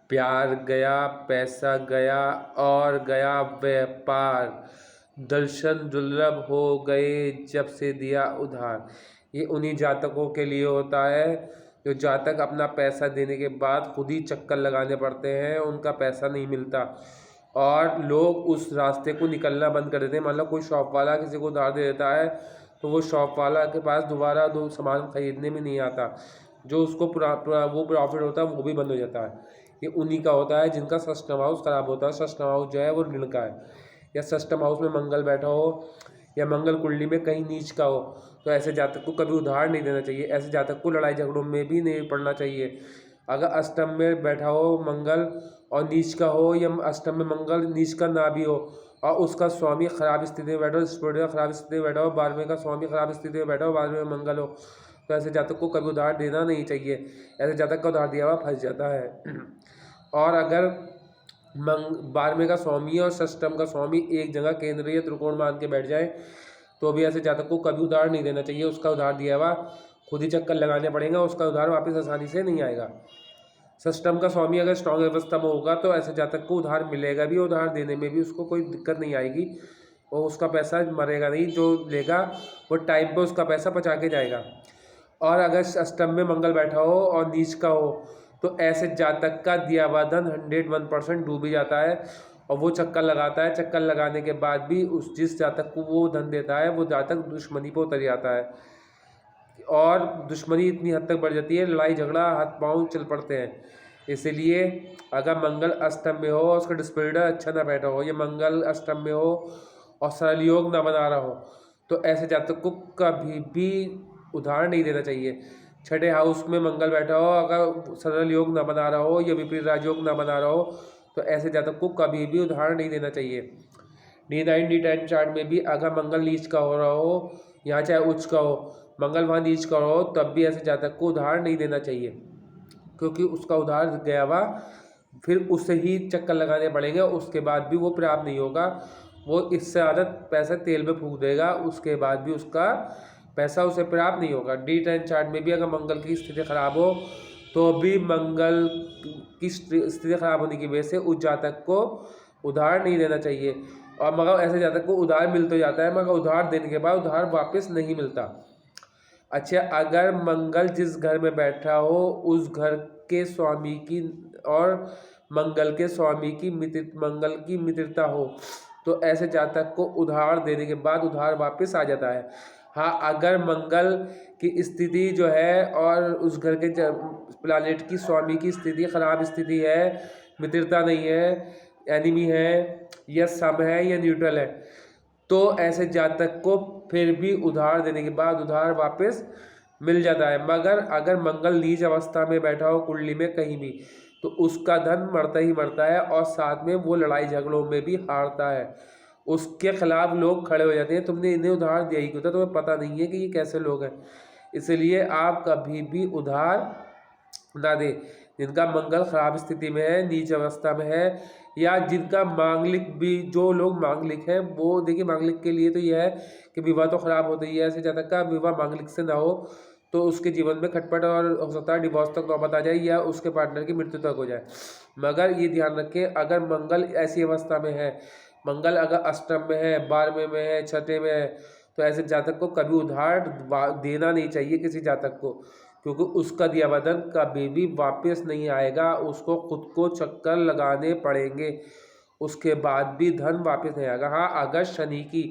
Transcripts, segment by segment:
प्यार गया, पैसा गया और गया व्यापार, दर्शन दुर्लभ हो गए जब से दिया उधार। ये उन्हीं जातकों के लिए होता है जो जातक अपना पैसा देने के बाद खुद ही चक्कर लगाने पड़ते हैं, उनका पैसा नहीं मिलता और लोग उस रास्ते को निकलना बंद कर देते हैं। मान लो कोई शॉप वाला किसी को उधार दे देता है तो वो शॉप वाला के पास दोबारा दो सामान खरीदने में नहीं आता, जो उसको वो प्रॉफिट होता है वो भी बंद हो जाता है। ये उन्हीं का होता है जिनका सिस्टम हाउस ख़राब होता है। सिस्टम हाउस जो है वो ऋण का है, या सिस्टम हाउस में मंगल बैठा हो या मंगल कुंडली में कहीं नीच का हो, तो ऐसे जातक को कभी उधार नहीं देना चाहिए। ऐसे जातक को लड़ाई झगड़ों में भी नहीं पड़ना चाहिए। अगर अष्टम में बैठा हो मंगल और नीच का हो, या अष्टम में मंगल नीच का ना भी हो और उसका स्वामी खराब स्थिति में बैठा हो, स्टूडियो खराब स्थिति में बैठा हो, 12वें का स्वामी खराब स्थिति में बैठा हो, 12वें में मंगल हो, तो ऐसे जातक को कभी उधार देना नहीं चाहिए। ऐसे जातक का उधार दिया हुआ फंस जाता है। और अगर 12वें का स्वामी और षष्टम का स्वामी एक जगह केंद्रीय त्रिकोण मान के बैठ जाए तो भी ऐसे जातक को कभी उधार नहीं देना चाहिए। उसका उधार दिया हुआ खुद ही चक्कर लगाने पड़ेगा, उसका उधार वापस आसानी से नहीं आएगा। षष्टम का स्वामी अगर स्ट्रांग अवस्था में होगा तो ऐसे जातक को उधार मिलेगा भी, उधार देने में भी उसको कोई दिक्कत नहीं आएगी और उसका पैसा मरेगा नहीं, जो लेगा वो टाइम पे उसका पैसा पहुँचा के जाएगा। और अगर अष्टम में मंगल बैठा हो और नीच का हो तो ऐसे जातक का दिया हुआ धन 101% डूब ही जाता है और वो चक्कर लगाता है। चक्कर लगाने के बाद भी उस जिस जातक को वो धन देता है वो जातक दुश्मनी पर उतर जाता है और दुश्मनी इतनी हद तक बढ़ जाती है, लड़ाई झगड़ा हाथ पांव चल पड़ते हैं। इसीलिए अगर मंगल अष्टम में हो और उसका डिस्प्लेडर अच्छा ना बैठा हो, या मंगल अष्टम में हो और सरल योग ना बना रहा हो, तो ऐसे जातक को कभी भी उधार नहीं देना चाहिए। छठे हाउस में मंगल बैठा हो, अगर सरल योग ना बना रहा हो या विपरीत राजयोग ना बना रहा हो, तो ऐसे जातक को कभी भी उधार नहीं देना चाहिए। D9 D10 चार्ट में भी अगर मंगल नीच का हो रहा हो या चाहे उच्च का हो, मंगल वहाँ नीच का हो, तब भी ऐसे जातक को उधार नहीं देना चाहिए, क्योंकि उसका उधार गया हुआ फिर उससे ही चक्कर लगाने पड़ेंगे, उसके बाद भी वो प्राप्त नहीं होगा। वो इससे ज़्यादा पैसा तेल में फूंक देगा, उसके बाद भी उसका पैसा उसे प्राप्त नहीं होगा। D10 चार्ट में भी अगर मंगल की स्थिति खराब हो तो भी मंगल की स्थिति खराब होने की वजह से उस जातक को उधार नहीं देना चाहिए। और मगर ऐसे जातक को उधार मिल तो जाता है, मगर उधार देने के बाद उधार वापस नहीं मिलता। अच्छा, अगर मंगल जिस घर में बैठा हो उस घर के स्वामी की और मंगल के स्वामी की मंगल की मित्रता हो, तो ऐसे जातक को उधार देने के बाद उधार वापस आ जाता है। हाँ, अगर मंगल की स्थिति जो है और उस घर के प्लानेट की स्वामी की स्थिति खराब स्थिति है, मित्रता नहीं है, एनिमी है या सम है या न्यूट्रल है, तो ऐसे जातक को फिर भी उधार देने के बाद उधार वापस मिल जाता है। मगर अगर मंगल नीच अवस्था में बैठा हो कुंडली में कहीं भी, तो उसका धन मरता ही मरता है और साथ में वो लड़ाई झगड़ों में भी हारता है। उसके खिलाफ लोग खड़े हो जाते हैं, तुमने इन्हें उधार दिया ही क्यों था, तुम्हें पता नहीं है कि ये कैसे लोग हैं। इसलिए आप कभी भी उधार ना दें। जिनका मंगल खराब स्थिति में है, नीच अवस्था में है, या जिनका मांगलिक भी, जो लोग मांगलिक हैं वो देखिए, मांगलिक के लिए तो यह है कि विवाह तो खराब होता ही है। ऐसे जातक का विवाह मांगलिक से ना हो तो उसके जीवन में खटपट और हो सकता है डिवोर्स तक नौबत आ जाए या उसके पार्टनर की मृत्यु तक हो जाए। मगर ये ध्यान रखें, अगर मंगल ऐसी अवस्था में है, मंगल अगर अष्टम में है, 12वें में है, छठे में है, तो ऐसे जातक को कभी उधार देना नहीं चाहिए किसी जातक को, क्योंकि उसका दिया हुआ धन कभी भी वापस नहीं आएगा। उसको खुद को चक्कर लगाने पड़ेंगे, उसके बाद भी धन वापस नहीं आएगा। हाँ, अगर शनि की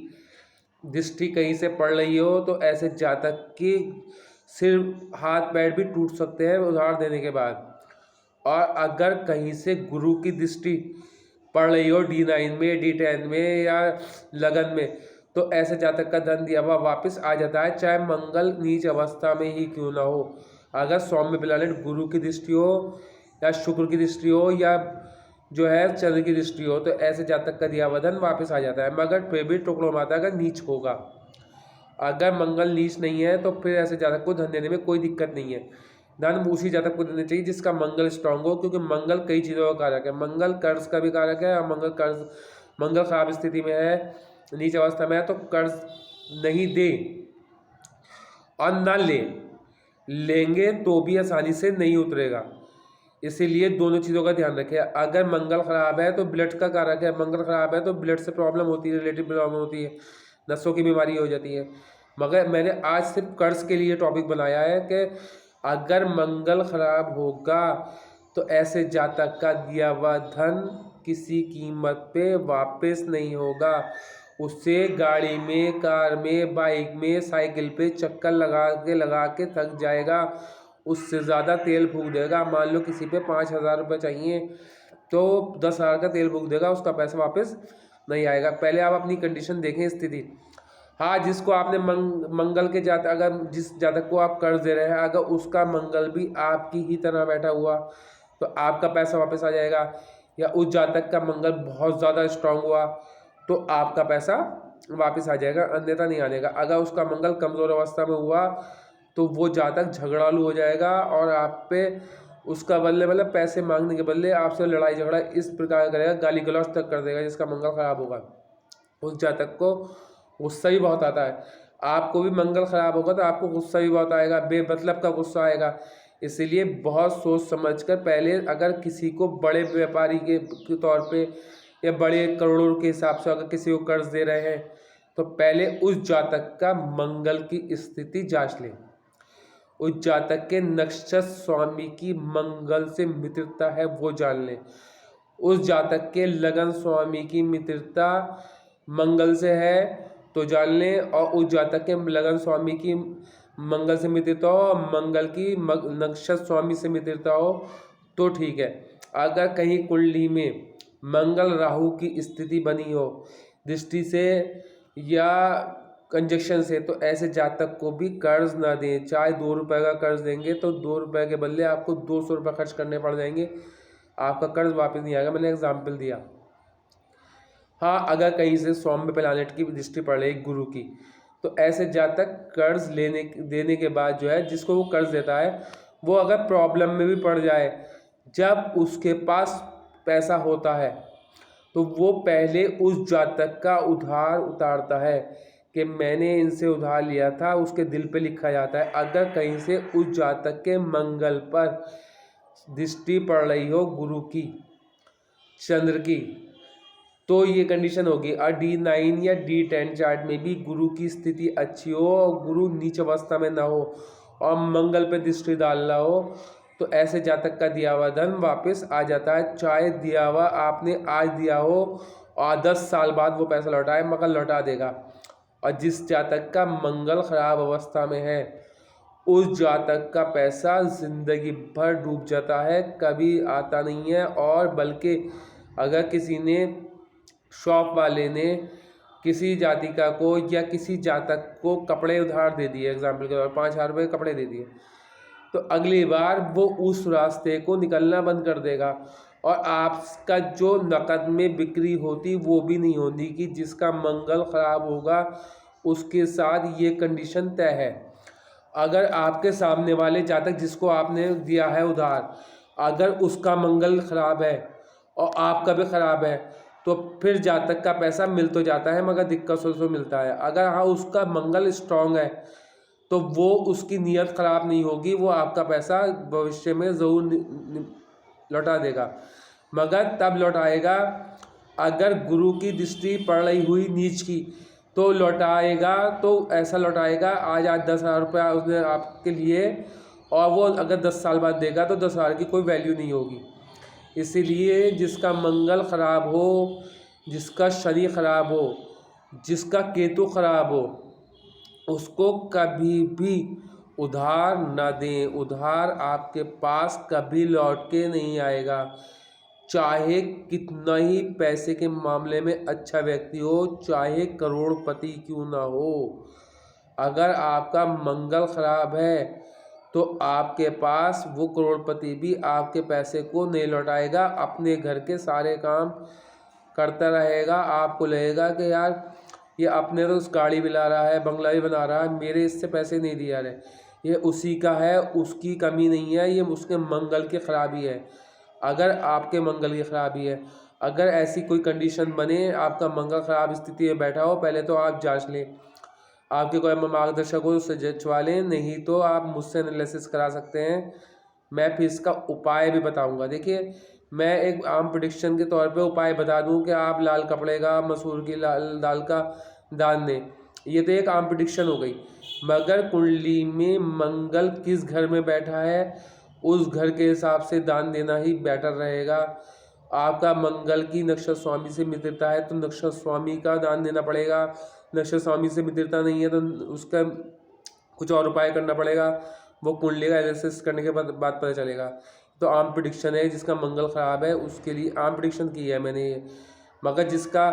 दृष्टि कहीं से पड़ रही हो तो ऐसे जातक की सिर हाथ पैर भी टूट सकते हैं उधार देने के बाद। और अगर कहीं से गुरु की दृष्टि पड़ रही हो D9 में, D10 में या लगन में, तो ऐसे जातक का धन दिया हुआ वापस आ जाता है, चाहे मंगल नीच अवस्था में ही क्यों ना हो। अगर सौम्य प्लैनेट गुरु की दृष्टि हो या शुक्र की दृष्टि हो या जो है चंद्र की दृष्टि हो, तो ऐसे जातक का दिया हुआ धन वापस आ जाता है। मगर फिर भी टुकड़ों माता का नीच होगा। अगर मंगल नीच नहीं है तो फिर ऐसे जातक को धन देने में कोई दिक्कत नहीं है। धन उसी जातक को देना चाहिए जिसका मंगल स्ट्रांग हो, क्योंकि मंगल कई चीज़ों का कारक है। मंगल कर्ज का भी कारक है और मंगल खराब स्थिति में है, नीच अवस्था में है, तो कर्ज नहीं दे और न लेंगे तो भी आसानी से नहीं उतरेगा। इसीलिए दोनों चीज़ों का ध्यान रखें। अगर मंगल खराब है तो ब्लड का कारक है, मंगल खराब है तो ब्लड से प्रॉब्लम होती है, रिलेटिव प्रॉब्लम होती है, नसों की बीमारी हो जाती है। मगर मैंने आज सिर्फ कर्ज के लिए टॉपिक बनाया है कि अगर मंगल खराब होगा तो ऐसे जातक का दिया हुआ धन किसी कीमत पे वापस नहीं होगा। उससे गाड़ी में, कार में, बाइक में, साइकिल पे चक्कर लगा के थक जाएगा, उससे ज़्यादा तेल फूक देगा। मान लो किसी पे 5,000 रुपये चाहिए तो 10,000 का तेल फूक देगा, उसका पैसा वापस नहीं आएगा। पहले आप अपनी कंडीशन देखें, स्थिति। हाँ, जिसको आपने मंगल के जातक, अगर जिस जातक को आप कर्ज दे रहे हैं, अगर उसका मंगल भी आपकी ही तरह बैठा हुआ तो आपका पैसा वापस आ जाएगा। या उस जातक का मंगल बहुत ज़्यादा स्ट्रांग हुआ तो आपका पैसा वापस आ जाएगा, अन्यथा नहीं आने का। अगर उसका मंगल कमज़ोर अवस्था में हुआ तो वो जातक झगड़ालू हो जाएगा और आप पे उसका बदले मतलब पैसे मांगने के बदले आपसे लड़ाई झगड़ा इस प्रकार करेगा, गाली गलौज तक कर देगा। जिसका मंगल खराब होगा उस जातक को गुस्सा भी बहुत आता है। आपको भी मंगल खराब होगा तो आपको गुस्सा भी बहुत आएगा, बेमतलब का गुस्सा आएगा। इसीलिए बहुत सोच समझकर पहले, अगर किसी को बड़े व्यापारी के तौर पे या बड़े करोड़ों के हिसाब से अगर किसी को कर्ज दे रहे हैं तो पहले उस जातक का मंगल की स्थिति जांच लें। उस जातक के नक्षत्र स्वामी की मंगल से मित्रता है वो जान लें। उस जातक के लगन स्वामी की मित्रता मंगल से है तो जान लें, और उस जातक के लगन स्वामी की मंगल से मित्रता हो और मंगल की नक्षत्र स्वामी से मित्रता हो तो ठीक है। अगर कहीं कुंडली में मंगल राहु की स्थिति बनी हो दृष्टि से या कंजक्शन से, तो ऐसे जातक को भी कर्ज ना दें। चाहे 2 रुपये का कर्ज देंगे तो 2 रुपये के बदले आपको 200 रुपये खर्च करने पड़ जाएंगे, आपका कर्ज वापस नहीं आएगा। मैंने एग्जाम्पल दिया। हाँ, अगर कहीं से सौम्य प्लैनेट की दृष्टि पड़ रही गुरु की, तो ऐसे जातक कर्ज देने के बाद जो है, जिसको वो कर्ज देता है वो अगर प्रॉब्लम में भी पड़ जाए, जब उसके पास पैसा होता है तो वो पहले उस जातक का उधार उतारता है कि मैंने इनसे उधार लिया था, उसके दिल पे लिखा जाता है। अगर कहीं से उस जातक के मंगल पर दृष्टि पड़ रही हो गुरु की, चंद्र की, तो ये कंडीशन होगी। और D9 या D10 चार्ट में भी गुरु की स्थिति अच्छी हो और गुरु नीच अवस्था में ना हो और मंगल पे दृष्टि डाल रहा हो तो ऐसे जातक का दिया हुआ धन वापस आ जाता है। चाहे दिया हुआ आपने आज दिया हो और 10 साल बाद वो पैसा लौटाए, मगर लौटा देगा। और जिस जातक का मंगल खराब अवस्था में है उस जातक का पैसा जिंदगी भर डूब जाता है, कभी आता नहीं है। और बल्कि अगर किसी ने, शॉप वाले ने किसी जातिका को या किसी जातक को कपड़े उधार दे दिए, एग्जाम्पल के तौर पर 5,000 रुपये कपड़े दे दिए, तो अगली बार वो उस रास्ते को निकलना बंद कर देगा और आपका जो नकद में बिक्री होती वो भी नहीं होती। कि जिसका मंगल खराब होगा उसके साथ ये कंडीशन तय है। अगर आपके सामने वाले जातक जिसको आपने दिया है उधार, अगर उसका मंगल खराब है और आपका भी खराब है तो फिर जातक का पैसा मिल तो जाता है मगर दिक्कतों से मिलता है। अगर हाँ उसका मंगल स्ट्रांग है तो वो, उसकी नीयत खराब नहीं होगी, वो आपका पैसा भविष्य में ज़रूर लौटा देगा। मगर तब लौटाएगा अगर गुरु की दृष्टि पड़ रही हुई नीच की, तो लौटाएगा तो ऐसा लौटाएगा आज 10,000 रुपया उसने आपके लिए, और वो अगर 10 साल बाद देगा तो 10,000 की कोई वैल्यू नहीं होगी। इसीलिए जिसका मंगल खराब हो, जिसका शनि खराब हो, जिसका केतु खराब हो, उसको कभी भी उधार ना दें। उधार आपके पास कभी लौट के नहीं आएगा, चाहे कितना ही पैसे के मामले में अच्छा व्यक्ति हो, चाहे करोड़पति क्यों ना हो। अगर आपका मंगल खराब है तो आपके पास वो करोड़पति भी आपके पैसे को नहीं लौटाएगा, अपने घर के सारे काम करता रहेगा। आपको लगेगा कि यार ये अपने तो उस गाड़ी भी ला रहा है, बंगला भी बना रहा है, मेरे इससे पैसे नहीं दिया रहे, ये उसी का है, उसकी कमी नहीं है, ये उसके मंगल की खराबी है। अगर आपके मंगल की खराबी है, अगर ऐसी कोई कंडीशन बने आपका मंगल खराब स्थिति में बैठा हो, पहले तो आप जांच लें, आपके कोई मार्गदर्शक हो उससे जचवा लें, नहीं तो आप मुझसे एनालिसिस करा सकते हैं। मैं फिर इसका उपाय भी बताऊंगा। देखिए, मैं एक आम प्रिडिक्शन के तौर पे उपाय बता दूं कि आप लाल कपड़े का, मसूर की लाल दाल का दान दें, ये तो एक आम प्रिडिक्शन हो गई। मगर कुंडली में मंगल किस घर में बैठा है, उस घर के हिसाब से दान देना ही बेटर रहेगा। आपका मंगल की नक्षत्र स्वामी से मित्रता है तो नक्षत्र स्वामी का दान देना पड़ेगा। नक्षत्र स्वामी से मित्रता नहीं है तो उसका कुछ और उपाय करना पड़ेगा। वो कुंडली का एनालिसिस करने के बाद पता चलेगा। तो आम प्रिडिक्शन है, जिसका मंगल खराब है उसके लिए आम प्रिडिक्शन की है मैंने ये। मगर जिसका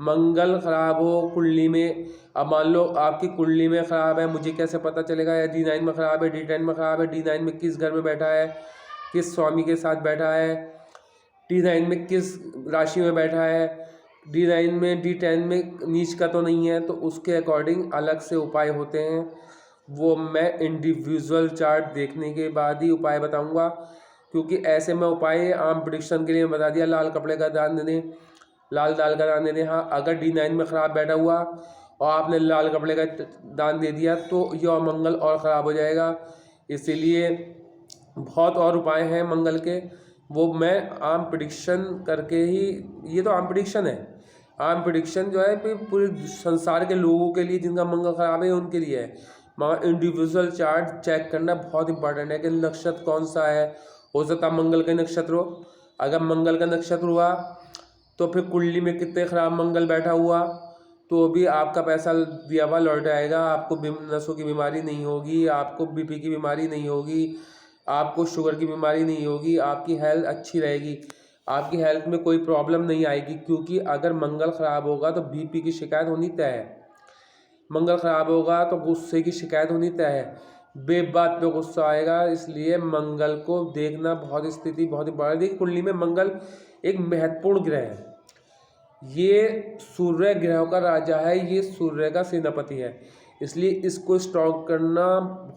मंगल खराब हो कुंडली में, अब मान लो आपकी कुंडली में खराब है, मुझे कैसे पता चलेगा? या D9 में खराब है, D10 में खराब है, D9 में किस घर में बैठा है, किस स्वामी के साथ बैठा है, D9 में किस राशि में बैठा है, D9 में D10 में नीच का तो नहीं है, तो उसके अकॉर्डिंग अलग से उपाय होते हैं। वो मैं इंडिविजुअल चार्ट देखने के बाद ही उपाय बताऊंगा, क्योंकि ऐसे में उपाय आम प्रिडिक्शन के लिए बता दिया, लाल कपड़े का दान दे दें, लाल दाल का दान दे दें। हाँ, अगर D9 में ख़राब बैठा हुआ और आपने लाल कपड़े का दान दे दिया तो यह मंगल और ख़राब हो जाएगा। इसीलिए बहुत और उपाय हैं मंगल के, वो मैं आम प्रिडिक्शन करके ही, ये तो आम प्रिडिक्शन है। आम प्रिडिक्शन जो है पूरे संसार के लोगों के लिए जिनका मंगल खराब है उनके लिए है। मगर इंडिविजुअल चार्ट चेक करना बहुत इंपॉर्टेंट है कि नक्षत्र कौन सा है। हो सकता मंगल का नक्षत्र हो, अगर मंगल का नक्षत्र हुआ तो फिर कुंडली में कितने खराब मंगल बैठा हुआ तो भी आपका पैसा दिया हुआ लौट आएगा। आपको नसों की बीमारी नहीं होगी, आपको बीपी की बीमारी नहीं होगी, आपको शुगर की बीमारी नहीं होगी, आपकी हेल्थ अच्छी रहेगी, आपकी हेल्थ में कोई प्रॉब्लम नहीं आएगी। क्योंकि अगर मंगल ख़राब होगा तो बीपी की शिकायत होनी तय है, मंगल ख़राब होगा तो गुस्से की शिकायत होनी तय है, बेबात पे गुस्सा आएगा। इसलिए मंगल को देखना बहुत स्थिति बहुत इंपॉर्टेंट है। कुंडली में मंगल एक महत्वपूर्ण ग्रह है, ये सूर्य ग्रहों का राजा है, ये सूर्य का सेनापति है, इसलिए इसको स्ट्रॉन्ग करना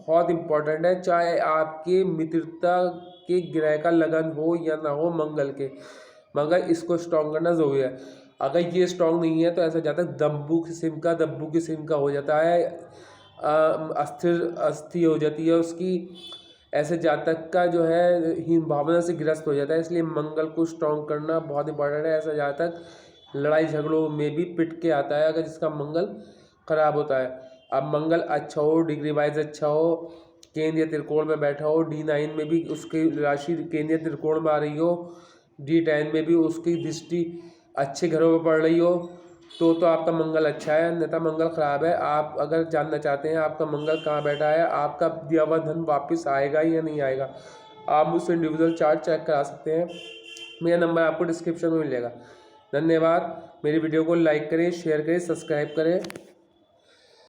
बहुत इम्पोर्टेंट है। चाहे आपके मित्रता के ग्रह का लगन हो या ना हो मंगल के, मगर इसको स्ट्रॉन्ग करना ज़रूरी है। अगर ये स्ट्रॉन्ग नहीं है तो ऐसा जाता है दब्बू किस्म का हो जाता है, अस्थि हो जाती है उसकी, ऐसे जातक का जो है हीन भावना से ग्रस्त हो जाता है। इसलिए मंगल को स्ट्रॉन्ग करना बहुत इंपॉर्टेंट है। ऐसा जातक लड़ाई झगड़ों में भी पिट के आता है अगर जिसका मंगल खराब होता है। अब मंगल अच्छा हो, डिग्री वाइज अच्छा हो, केंद्रीय त्रिकोण में बैठा हो, D9 में भी उसकी राशि केंद्रीय त्रिकोण में आ रही हो, D10 में भी उसकी दृष्टि अच्छे घरों में पड़ रही हो तो आपका मंगल अच्छा है, अन्यथा मंगल खराब है। आप अगर जानना चाहते हैं आपका मंगल कहाँ बैठा है, आपका दिया हुआ धन वापस आएगा या नहीं आएगा, आप मुझसे इंडिविजुअल चार्ट चेक करा सकते हैं। मेरा नंबर आपको डिस्क्रिप्शन में मिल जाएगा। धन्यवाद। मेरी वीडियो को लाइक करें, शेयर करें, सब्सक्राइब करें।